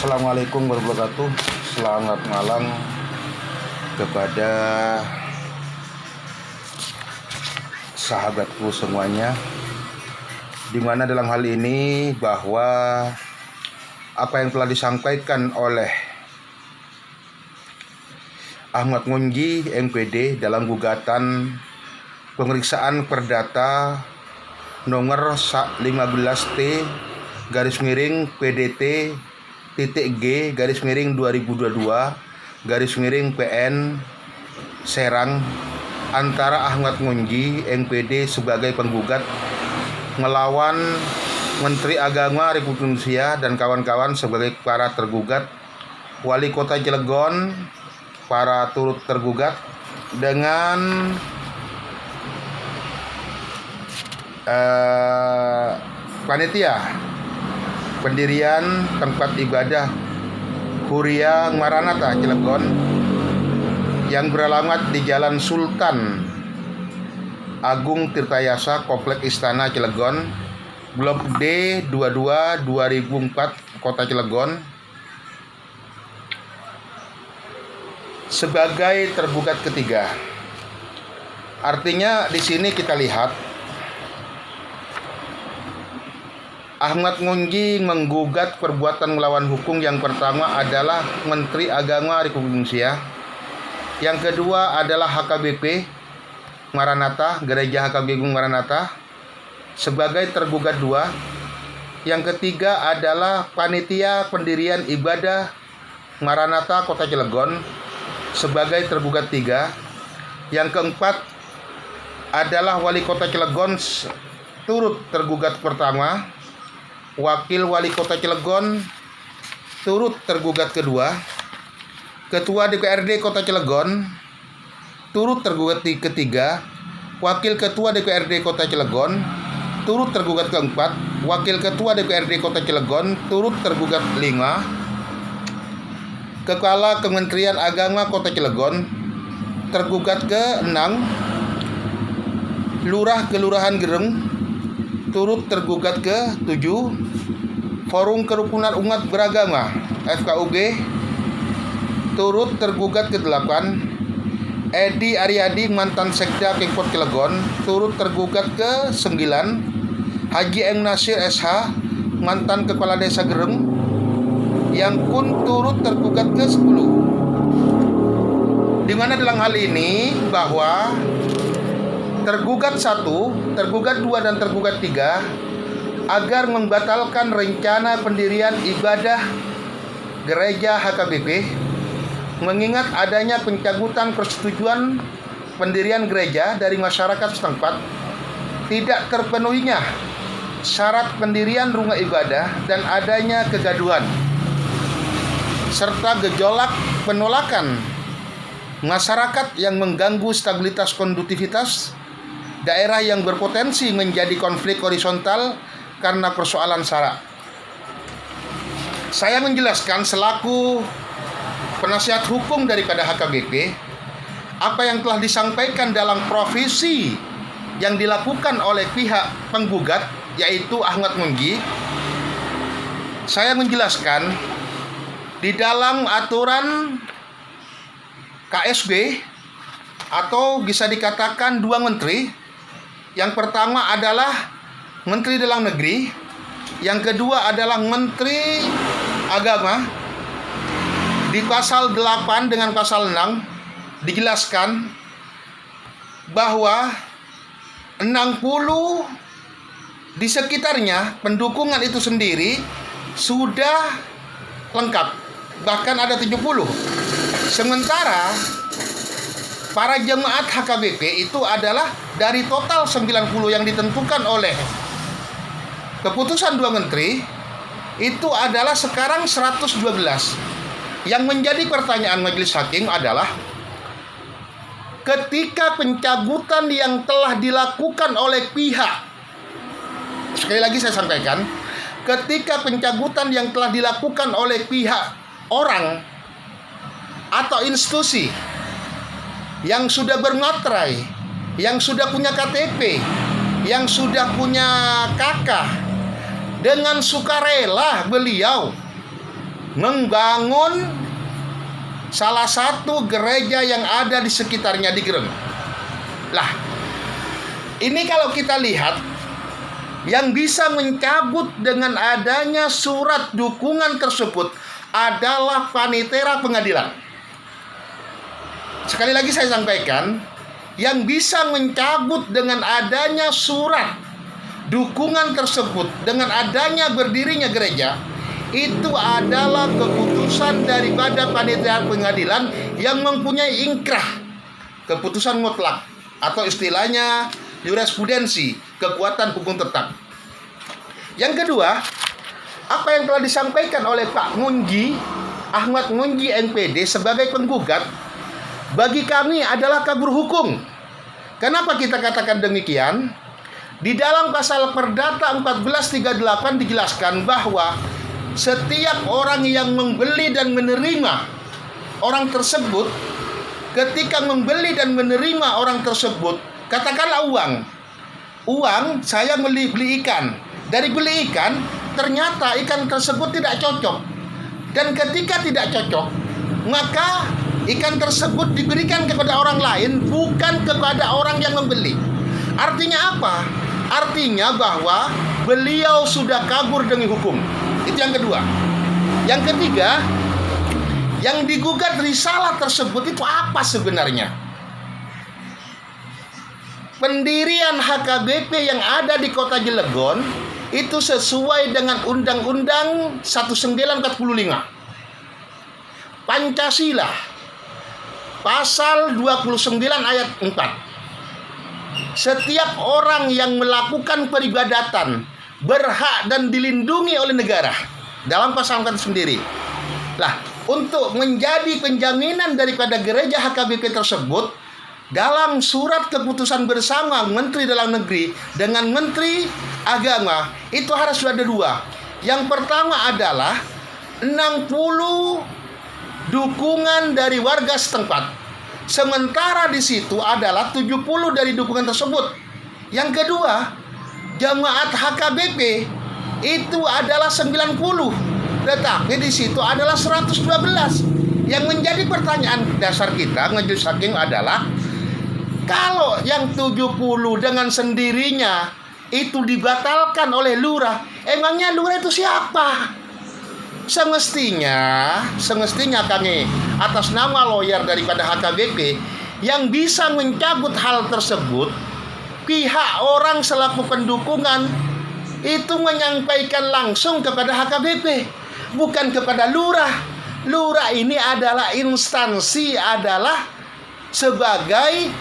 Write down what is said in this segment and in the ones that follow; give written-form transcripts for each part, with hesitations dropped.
Assalamualaikum warahmatullahi wabarakatuh. Selamat malam kepada sahabatku semuanya, dimana dalam hal ini bahwa apa yang telah disampaikan oleh Ahmad Ngunji MPD dalam gugatan pemeriksaan perdata nomor 15T garis miring PDT titik G garis miring 2022 garis miring PN Serang antara Ahmad Ngunji MPD sebagai penggugat melawan Menteri Agama Republik Indonesia dan kawan-kawan sebagai para tergugat, Wali Kota Cilegon para turut tergugat dengan panitia pendirian tempat ibadah Huria Maranatha Cilegon yang beralamat di Jalan Sultan Agung Tirtayasa, Komplek Istana Cilegon, Blok D 22 2004 Kota Cilegon sebagai tergugat ketiga. Artinya di sini kita lihat Ahmad Ngunji menggugat perbuatan melawan hukum. Yang pertama adalah Menteri Agama Republik Indonesia. Yang kedua adalah HKBP Maranatha, Gereja HKBP Maranatha sebagai tergugat dua. Yang ketiga adalah Panitia Pendirian Ibadah Maranatha Kota Cilegon sebagai tergugat tiga. Yang keempat adalah Wali Kota Cilegon turut tergugat pertama. Wakil Wali Kota Cilegon turut tergugat kedua. Ketua DPRD Kota Cilegon turut tergugat ketiga. Wakil Ketua DPRD Kota Cilegon turut tergugat keempat. Wakil Ketua DPRD Kota Cilegon turut tergugat lima. Kepala Kementerian Agama Kota Cilegon tergugat ke-6. Lurah Kelurahan Gereng turut tergugat ke-7. Forum Kerukunan Umat Beragama FKUB turut tergugat ke-8. Edi Aryadi mantan Sekda Pemkot Cilegon turut tergugat ke-9. Haji M. Nasir SH mantan Kepala Desa Gereng yang pun turut tergugat ke-10. Di mana dalam hal ini bahwa tergugat 1, tergugat 2 dan tergugat 3 agar membatalkan rencana pendirian ibadah gereja HKBP mengingat adanya pencabutan persetujuan pendirian gereja dari masyarakat setempat, tidak terpenuhinya syarat pendirian rumah ibadah dan adanya kegaduhan serta gejolak penolakan masyarakat yang mengganggu stabilitas kondutivitas daerah yang berpotensi menjadi konflik horizontal karena persoalan sara. Saya menjelaskan selaku penasihat hukum daripada HKBP apa yang telah disampaikan dalam provisi yang dilakukan oleh pihak penggugat yaitu Ahmad Ngunji. Saya menjelaskan di dalam aturan KSB atau bisa dikatakan dua menteri. Yang pertama adalah Menteri Dalam Negeri, yang kedua adalah Menteri Agama. Di pasal 8 dengan pasal 6 dijelaskan bahwa 60 di sekitarnya pendukungan itu sendiri sudah lengkap, bahkan ada 70. Sementara para jemaat HKBP itu adalah dari total 90 yang ditentukan oleh keputusan dua menteri, itu adalah sekarang 112. Yang menjadi pertanyaan majelis hakim adalah ketika pencabutan yang telah dilakukan oleh pihak, sekali lagi saya sampaikan, ketika pencabutan yang telah dilakukan oleh pihak orang atau institusi yang sudah bermaterai, yang sudah punya KTP, yang sudah punya KK, dengan sukarela beliau membangun salah satu gereja yang ada di sekitarnya di Greng. Lah, ini kalau kita lihat, yang bisa mencabut dengan adanya surat dukungan tersebut adalah panitera pengadilan. Sekali lagi saya sampaikan, yang bisa mencabut dengan adanya surat dukungan tersebut, dengan adanya berdirinya gereja, itu adalah keputusan daripada panitera pengadilan yang mempunyai ingkrah, keputusan mutlak, atau istilahnya jurisprudensi, kekuatan hukum tetap. Yang kedua, apa yang telah disampaikan oleh Pak Ngunji, Ahmad Ngunji MPD sebagai penggugat, bagi kami adalah kabur hukum. Kenapa kita katakan demikian? Di dalam pasal Perdata 1438 dijelaskan bahwa setiap orang yang membeli dan menerima orang tersebut, ketika membeli dan menerima orang tersebut, katakanlah uang saya beli ikan. Dari beli ikan, ternyata ikan tersebut tidak cocok. Dan ketika tidak cocok, maka ikan tersebut diberikan kepada orang lain, bukan kepada orang yang membeli. Artinya apa? Artinya bahwa beliau sudah kabur demi hukum. Itu yang kedua. Yang ketiga, yang digugat risalah tersebut itu apa sebenarnya? Pendirian HKBP yang ada di kota Cilegon itu sesuai dengan Undang-Undang 1945. Pancasila pasal 29 ayat 4. Setiap orang yang melakukan peribadatan berhak dan dilindungi oleh negara, dalam pasal 4 sendiri. Lah, untuk menjadi penjaminan daripada gereja HKBP tersebut, dalam surat keputusan bersama Menteri Dalam Negeri dengan Menteri Agama, itu harus ada dua. Yang pertama adalah 60 dukungan dari warga setempat. Sementara di situ adalah 70 dari dukungan tersebut. Yang kedua, jemaat HKBP itu adalah 90, tetapi di situ adalah 112. Yang menjadi pertanyaan dasar kita majelis hakim adalah, kalau yang 70 dengan sendirinya itu dibatalkan oleh lurah, emangnya lurah itu siapa? Semestinya kami atas nama lawyer daripada HKBP yang bisa mencabut hal tersebut, pihak orang selaku pendukungan itu menyampaikan langsung kepada HKBP, bukan kepada lurah. Lurah ini adalah instansi, adalah sebagai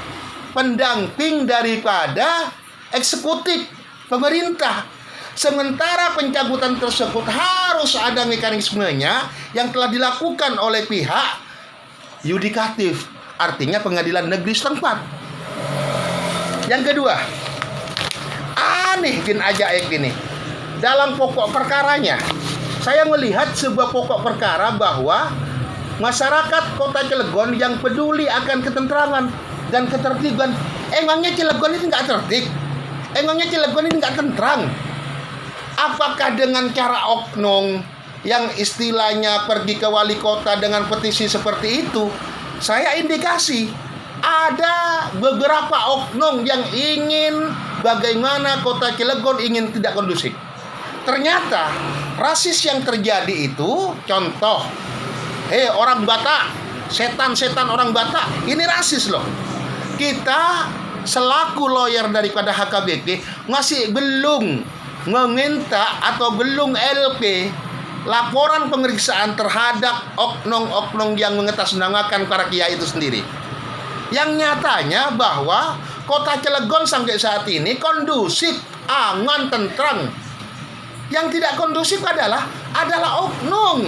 pendamping daripada eksekutif pemerintah. Sementara pencabutan tersebut harus ada mekanismenya yang telah dilakukan oleh pihak yudikatif, artinya pengadilan negeri setempat. Yang kedua, aneh bin ajaib ini. Dalam pokok perkaranya, saya melihat sebuah pokok perkara bahwa masyarakat kota Cilegon yang peduli akan ketentraman dan ketertiban. Emangnya Cilegon ini nggak tertib? Emangnya Cilegon ini nggak tentram? Apakah dengan cara oknum yang istilahnya pergi ke wali kota dengan petisi seperti itu? Saya indikasi ada beberapa oknum yang ingin bagaimana kota Cilegon ingin tidak kondusif. Ternyata rasis yang terjadi itu, contoh, orang Batak, setan-setan orang Batak, ini rasis loh. Kita selaku lawyer daripada HKBP masih belum meminta atau belum LP laporan pemeriksaan terhadap oknum-oknum yang mengatasnamakan para kiai itu sendiri. Yang nyatanya bahwa kota Cilegon sampai saat ini kondusif, aman, tentram. Yang tidak kondusif adalah oknum.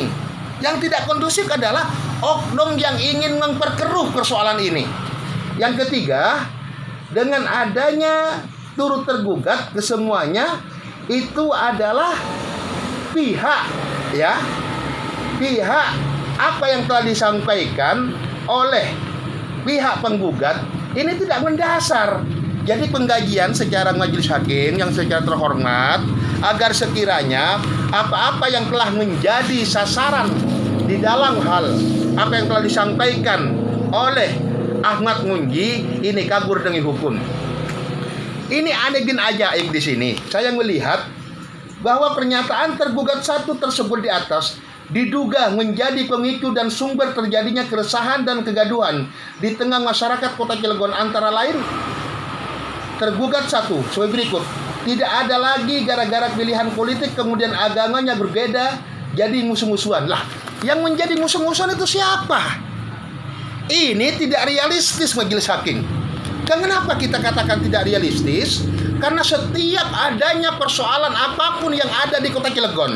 Yang tidak kondusif adalah oknum yang ingin memperkeruh persoalan ini. Yang ketiga, dengan adanya turut tergugat kesemuanya, itu adalah pihak apa yang telah disampaikan oleh pihak penggugat ini tidak mendasar. Jadi pengkajian secara majelis hakim yang secara terhormat, agar sekiranya apa-apa yang telah menjadi sasaran di dalam hal apa yang telah disampaikan oleh Ahmad Munji ini kabur dari hukum. Ini aneh bin ajaib di sini. Saya melihat bahwa pernyataan tergugat satu tersebut di atas diduga menjadi pemicu dan sumber terjadinya keresahan dan kegaduhan di tengah masyarakat Kota Cilegon, antara lain tergugat satu sebagai berikut. Tidak ada lagi gara-gara pilihan politik kemudian agamanya berbeda jadi musuh-musuhan. Lah, yang menjadi musuh-musuhan itu siapa? Ini tidak realistis majelis hakim. Dan kenapa kita katakan tidak realistis? Karena setiap adanya persoalan apapun yang ada di Kota Cilegon,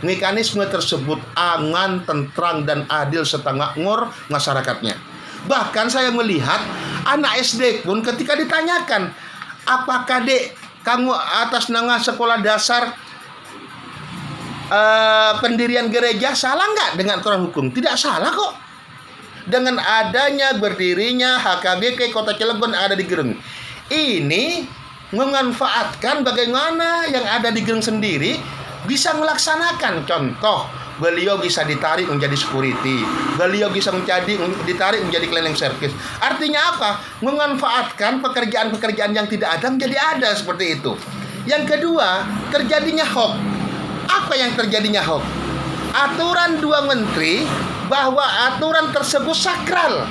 mekanisme tersebut aman, tentram, dan adil serta makmur masyarakatnya. Bahkan saya melihat anak SD pun ketika ditanyakan, apakah dek kamu atas nama sekolah dasar pendirian gereja salah nggak dengan aturan hukum? Tidak salah kok. Dengan adanya berdirinya HKBP Kota Cilegon ada di Gereng, ini memanfaatkan bagaimana yang ada di Gereng sendiri bisa melaksanakan. Contoh, beliau bisa ditarik menjadi security, beliau bisa ditarik menjadi cleaning service. Artinya apa? Memanfaatkan pekerjaan-pekerjaan yang tidak ada menjadi ada, seperti itu. Yang kedua, terjadinya hoax. Apa yang terjadinya hoax? Aturan dua menteri bahwa aturan tersebut sakral.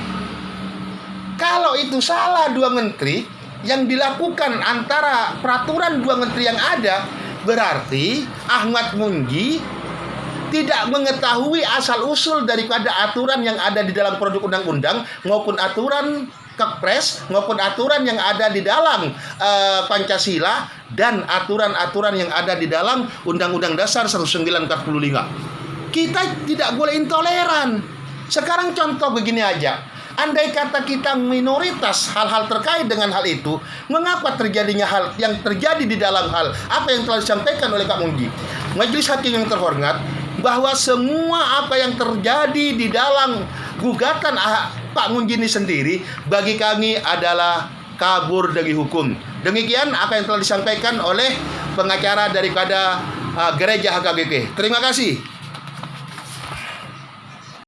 Kalau itu salah dua menteri, yang dilakukan antara peraturan dua menteri yang ada, berarti Ahmad Munji tidak mengetahui asal-usul daripada aturan yang ada di dalam produk undang-undang maupun aturan Kepres maupun aturan yang ada di dalam Pancasila dan aturan-aturan yang ada di dalam Undang-Undang Dasar 1945. Kita tidak boleh intoleran. Sekarang contoh begini aja. Andai kata kita minoritas hal-hal terkait dengan hal itu, mengapa terjadinya hal yang terjadi di dalam hal apa yang telah disampaikan oleh Pak Munji? Majelis hakim yang terhormat, bahwa semua apa yang terjadi di dalam gugatan Pak Munji ini sendiri bagi kami adalah kabur dari hukum. Demikian apa yang telah disampaikan oleh pengacara daripada gereja HKBP. Terima kasih.